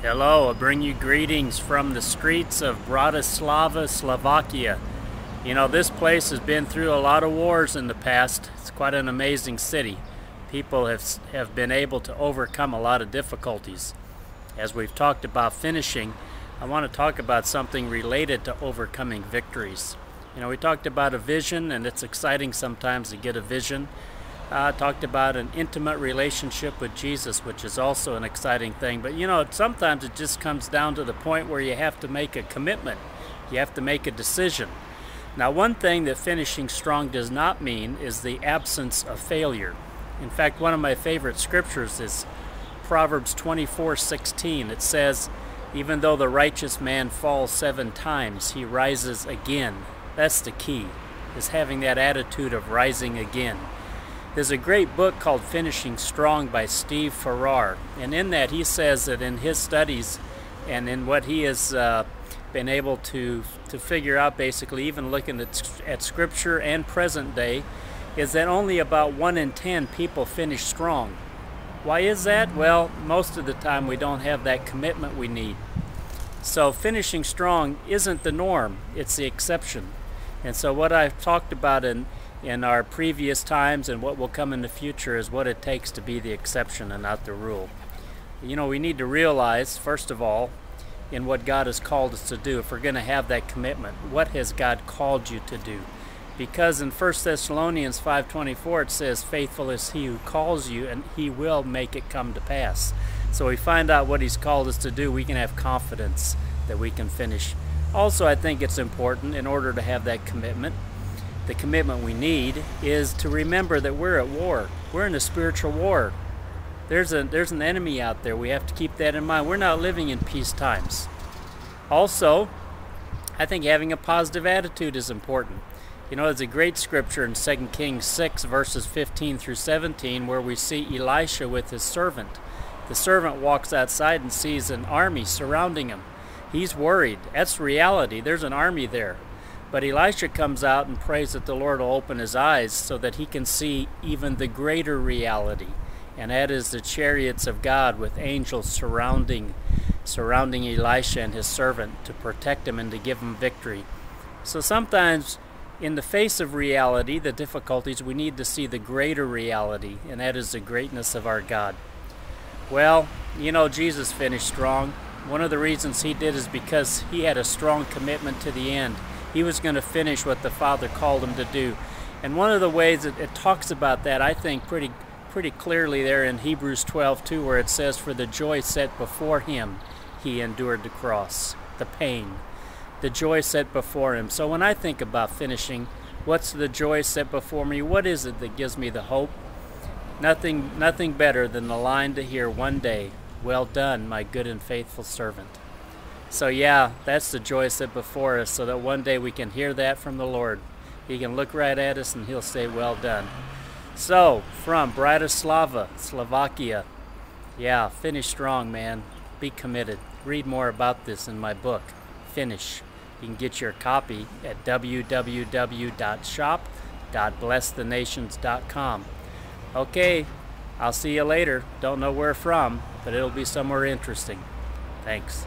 Hello, I bring you greetings from the streets of Bratislava, Slovakia. You know, this place has been through a lot of wars in the past. It's quite an amazing city. People have been able to overcome a lot of difficulties. As we've talked about finishing, I want to talk about something related to overcoming victories. You know, we talked about a vision, and it's exciting sometimes to get a vision. Talked about an intimate relationship with Jesus, which is also an exciting thing. But you know, sometimes it just comes down to the point where you have to make a commitment. You have to make a decision. Now, one thing that finishing strong does not mean is the absence of failure. In fact, one of my favorite scriptures is Proverbs 24:16. It says, even though the righteous man falls 7 times, he rises again. That's the key, is having that attitude of rising again. There's a great book called Finishing Strong by Steve Farrar, and in that he says that in his studies and in what he has been able to figure out, basically even looking at scripture and present day, is that only about 1 in 10 people finish strong. Why is that? Well, most of the time we don't have that commitment we need. So finishing strong isn't the norm, it's the exception. And so what I've talked about in our previous times and what will come in the future is what it takes to be the exception and not the rule. You know, we need to realize, first of all, in what God has called us to do, if we're going to have that commitment, what has God called you to do? Because in 1 Thessalonians 5:24 it says, faithful is he who calls you, and he will make it come to pass. So we find out what he's called us to do, we can have confidence that we can finish. Also, I think it's important, in order to have that commitment, the commitment we need is to remember that we're at war. We're in a spiritual war. There's an enemy out there. We have to keep that in mind. We're not living in peace times. Also, I think having a positive attitude is important. You know, there's a great scripture in 2 Kings 6 verses 15 through 17 where we see Elisha with his servant. The servant walks outside and sees an army surrounding him. He's worried. That's reality. There's an army there. But Elisha comes out and prays that the Lord will open his eyes so that he can see even the greater reality. And that is the chariots of God with angels surrounding Elisha and his servant to protect him and to give him victory. So sometimes in the face of reality, the difficulties, we need to see the greater reality, and that is the greatness of our God. Well, you know, Jesus finished strong. One of the reasons he did is because he had a strong commitment to the end. He was going to finish what the Father called him to do. And one of the ways that it talks about that, I think, pretty clearly there in Hebrews 12:2, where it says, for the joy set before him, he endured the cross, the pain, the joy set before him. So when I think about finishing, what's the joy set before me? What is it that gives me the hope? Nothing better than the line to hear one day, well done, my good and faithful servant. So yeah, that's the joy set before us, so that one day we can hear that from the Lord. He can look right at us and he'll say, well done. So, from Bratislava, Slovakia, yeah, finish strong, man. Be committed. Read more about this in my book, Finish. You can get your copy at www.shop.blessthenations.com. Okay, I'll see you later. Don't know where from, but it'll be somewhere interesting. Thanks.